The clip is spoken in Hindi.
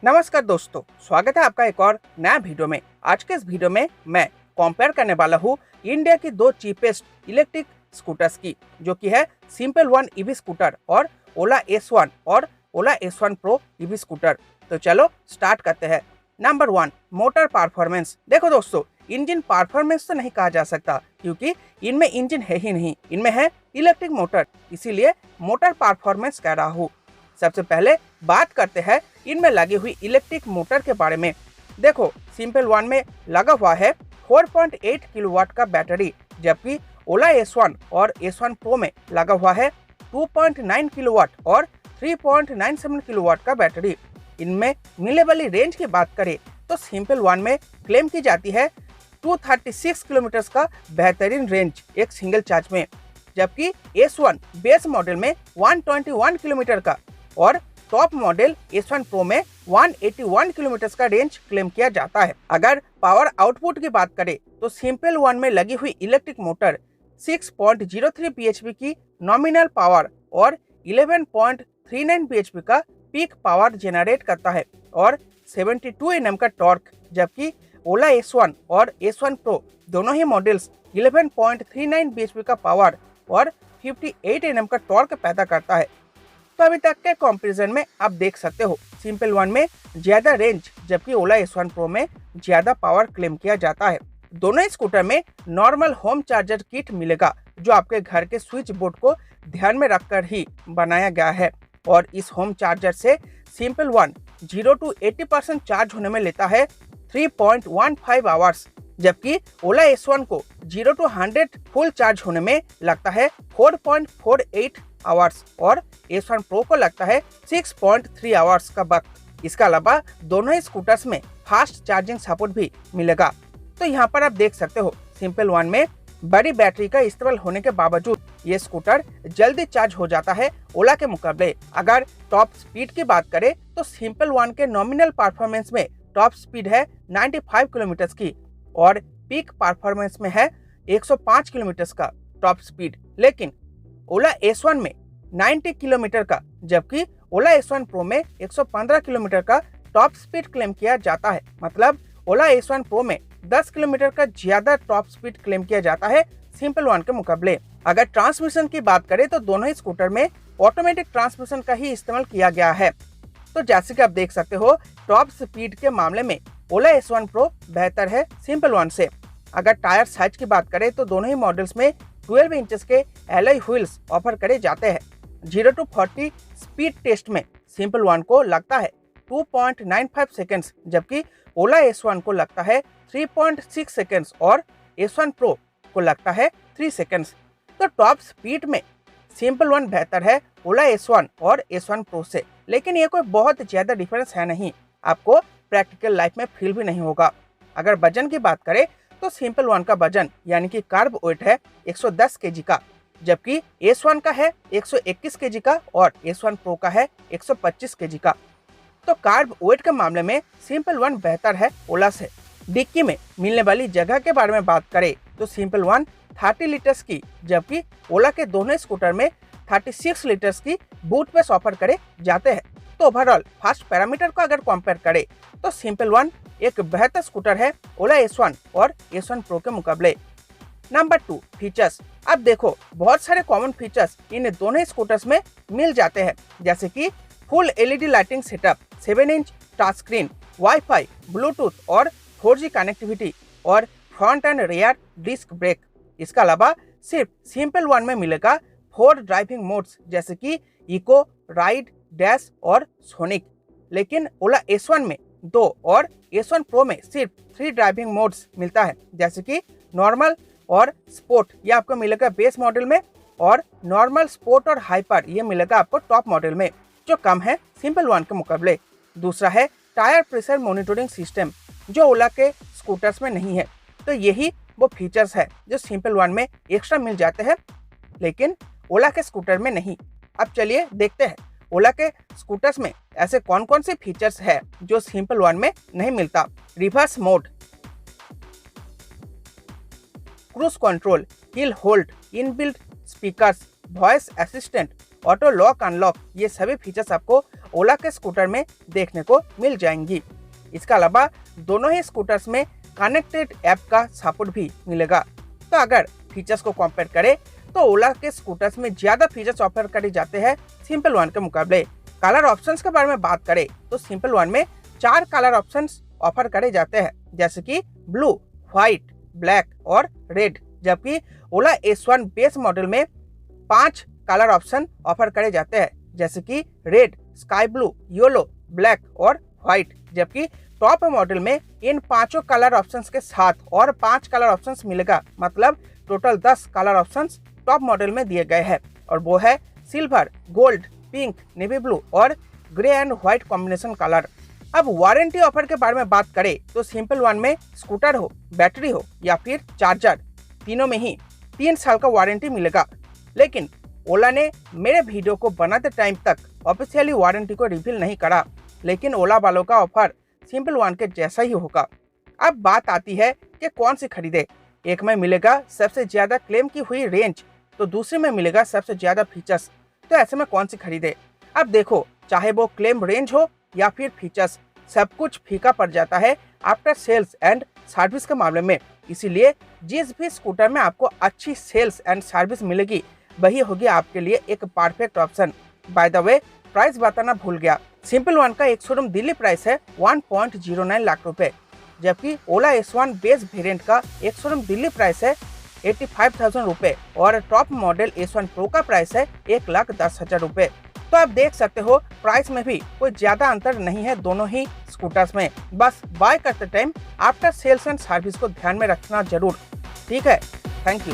नमस्कार दोस्तों, स्वागत है आपका एक और नया वीडियो में। आज के इस वीडियो में मैं कंपेयर करने वाला हूँ इंडिया की दो चीपेस्ट इलेक्ट्रिक स्कूटर्स की, जो कि है सिंपल वन ईवी स्कूटर और ओला S1 और ओला S1 प्रो ईवी स्कूटर। तो चलो स्टार्ट करते हैं। Number 1, motor performance. देखो दोस्तों, इंजन परफॉर्मेंस तो नहीं कहा जा सकता क्योंकि इनमें इंजन है ही नहीं, इनमें है इलेक्ट्रिक मोटर, इसीलिए मोटर परफॉर्मेंस कह रहा हूँ। सबसे पहले बात करते हैं इनमें लगी हुई इलेक्ट्रिक मोटर के बारे में। देखो, सिंपल वन में लगा हुआ है 4.8 किलोवाट का बैटरी, जबकि ओला S1 और S1 प्रो में लगा हुआ है 2.9 किलोवाट और 3.97 किलोवाट का बैटरी। इनमें मिलने वाली रेंज की बात करें तो सिंपल वन में क्लेम की जाती है 236 किलोमीटर का बेहतरीन रेंज एक सिंगल चार्ज में, जबकि S1 बेस मॉडल में 121 किलोमीटर का और टॉप मॉडल S1 प्रो में 181 किलोमीटर का रेंज क्लेम किया जाता है। अगर पावर आउटपुट की बात करें तो सिंपल वन में लगी हुई इलेक्ट्रिक मोटर 6.03 bhp की नॉमिनल पावर और 11.39 bhp का पीक पावर जनरेट करता है और 72 Nm का टॉर्क, जबकि ओला S1 और S1 प्रो दोनों ही मॉडल्स 11.39 bhp का पावर और 58 Nm का टॉर्क पैदा करता है। तो अभी तक के कंपैरिजन में आप देख सकते हो सिंपल वन में ज्यादा रेंज, जबकि ओला S1 प्रो में ज्यादा पावर क्लेम किया जाता है। दोनों ही स्कूटर में नॉर्मल होम चार्जर किट मिलेगा, जो आपके घर के स्विच बोर्ड को ध्यान में रखकर ही बनाया गया है और इस होम चार्जर से सिंपल वन 0 to 80% चार्ज होने में लेता है 3.15 आवर्स, जबकि ओला S1 को 0 to 100 फुल चार्ज होने में लगता है 4.48 आवर्स और S1 प्रो को लगता है 6.3 आवर्स का वक्त। इसके अलावा दोनों ही स्कूटर्स में फास्ट चार्जिंग सपोर्ट भी मिलेगा। तो यहाँ पर आप देख सकते हो सिंपल वन में बड़ी बैटरी का इस्तेमाल होने के बावजूद ये स्कूटर जल्दी चार्ज हो जाता है ओला के मुकाबले। अगर टॉप स्पीड की बात करें तो सिंपल वन के नॉमिनल परफॉर्मेंस में टॉप स्पीड है 95 किलोमीटर की और पीक परफॉर्मेंस में है 105 किलोमीटर का टॉप स्पीड, लेकिन ओला S1 में 90 किलोमीटर का, जबकि ओला S1 प्रो में 115 किलोमीटर का टॉप स्पीड क्लेम किया जाता है। मतलब ओला S1 प्रो में 10 किलोमीटर का ज्यादा टॉप स्पीड क्लेम किया जाता है सिंपल वन के मुकाबले। अगर ट्रांसमिशन की बात करें तो दोनों ही स्कूटर में ऑटोमेटिक ट्रांसमिशन का ही इस्तेमाल किया गया है। तो जैसे कि आप देख सकते हो टॉप स्पीड के मामले में ओला S1 प्रो बेहतर है सिंपल वन से। अगर टायर साइज की बात करें तो दोनों ही मॉडल्स में 12 इंचेस के एलॉय व्हील्स ऑफर करे जाते हैं। 0 to 40 स्पीड टेस्ट में सिंपल वन को लगता है 2.95 सेकेंड्स, जबकि ओला S1 को लगता है 3.6 सेकेंड्स और S1 प्रो को लगता है 3 सेकेंड्स। तो टॉप स्पीड में सिंपल वन बेहतर है ओला S1 और S1 प्रो से, लेकिन ये कोई बहुत ज़्यादा डिफरेंस है नहीं, आपको प्रैक्टिकल लाइफ में फील भी नहीं होगा। अगर वजन की बात करें तो सिंपल वन का वजन यानी कि कार्ब वेट है 110 केजी का, जबकि S1 का है 121 केजी का और S1 प्रो का है 125 केजी का। तो कार्ब वेट के मामले में सिंपल वन बेहतर है ओला से। डिक्की में मिलने वाली जगह के बारे में बात करें तो सिंपल वन 30 लीटर्स की, जबकि ओला के दोनों स्कूटर में 36 लीटर्स की बूट स्पेस ऑफर करे जाते हैं। तो ओवरऑल फास्ट पैरामीटर को अगर कंपेयर करें तो सिंपल वन एक बेहतर स्कूटर है ओला S1 और S1 प्रो के मुकाबले। Number 2, features. अब देखो, बहुत सारे कॉमन फीचर्स इन दोनों स्कूटर्स में मिल जाते हैं, जैसे कि full LED lighting setup, 7 inch touch screen, wifi, Bluetooth और 4G कनेक्टिविटी और front and rear disc brake. इसके अलावा सिर्फ सिंपल वन में मिलेगा 4 ड्राइविंग मोड्स, जैसे कि इको, राइड, डैश और सोनिक, लेकिन ओला S1 में 2 और S1 प्रो में सिर्फ 3 ड्राइविंग मोड्स मिलता है, जैसे कि नॉर्मल और स्पोर्ट, ये आपको मिलेगा बेस मॉडल में, और नॉर्मल, स्पोर्ट और हाइपर ये मिलेगा आपको टॉप मॉडल में, जो कम है सिंपल वन के मुकाबले। दूसरा है टायर प्रेशर मॉनिटरिंग सिस्टम, जो ओला के स्कूटर्स में नहीं है। तो यही वो फीचर्स है जो सिंपल वन में एक्स्ट्रा मिल जाते हैं, लेकिन ओला के स्कूटर में नहीं। अब चलिए देखते हैं ओला के स्कूटर्स में ऐसे कौन कौन से फीचर्स है जो सिंपल वन में नहीं मिलता। Reverse mode, cruise control, hill hold, inbuilt speakers, voice assistant auto lock unlock, ये सभी फीचर्स आपको ओला के स्कूटर में देखने को मिल जाएंगी। इसके अलावा दोनों ही स्कूटर्स में कनेक्टेड ऐप का सपोर्ट भी मिलेगा। तो अगर फीचर्स को कंपेयर करें तो ओला के स्कूटर्स में ज़्यादा फीचर्स ऑफर करे जाते हैं सिंपल वन के मुकाबले। कलर ऑप्शंस के बारे में बात करें तो सिंपल वन में 4 कलर ऑप्शंस ऑफर करे जाते हैं, जैसे कि ब्लू, व्हाइट, ब्लैक और रेड, जबकि ओला S1 बेस मॉडल में 5 कलर ऑप्शन ऑफर करे जाते हैं, जैसे कि red, sky blue, yellow, black और व्हाइट, जबकि टॉप मॉडल में इन 5 कलर ऑप्शंस के साथ और 5 कलर ऑप्शंस मिलेगा। मतलब total 10 colour options top model में दिए गए हैं, और वो है silver, gold, pink, navy blue और grey and white combination colour. अब वारंटी ऑफर के बारे में बात करें तो सिंपल वन में स्कूटर हो, बैटरी हो या फिर चार्जर, तीनों में ही 3 साल का वारंटी मिलेगा। लेकिन ओला ने मेरे वीडियो को बनाते टाइम तक ऑफिशियली वारंटी को रिवील नहीं करा, लेकिन ओला वालों का ऑफर सिंपल वन के जैसा ही होगा। अब बात आती है कि कौन सी खरीदे। एक में मिलेगा सबसे ज्यादा क्लेम की हुई रेंज, तो दूसरे में मिलेगा सबसे ज्यादा फीचर्स। तो ऐसे में कौन सी खरीदे? अब देखो, चाहे वो क्लेम रेंज हो या फिर फीचर्स, सब कुछ फीका पड़ जाता है आफ्टर सेल्स एंड सर्विस के मामले में। इसीलिए जिस भी स्कूटर में आपको अच्छी सेल्स एंड सर्विस मिलेगी, वही होगी आपके लिए एक perfect option. By the way, price बताना भूल गया, सिंपल वन का एक शोरूम दिल्ली प्राइस है 1.09 लाख रुपए, जबकि ओला S1 बेस वेरिएंट का एक शोरूम दिल्ली प्राइस है 85,000 रुपए और टॉप मॉडल S1 प्रो का प्राइस है 1,10,000 रुपए। तो आप देख सकते हो प्राइस में भी कोई ज्यादा अंतर नहीं है दोनों ही स्कूटर्स में। बस बाय करते time after sales and service को ध्यान में रखना जरूर। ठीक है, थैंक यू।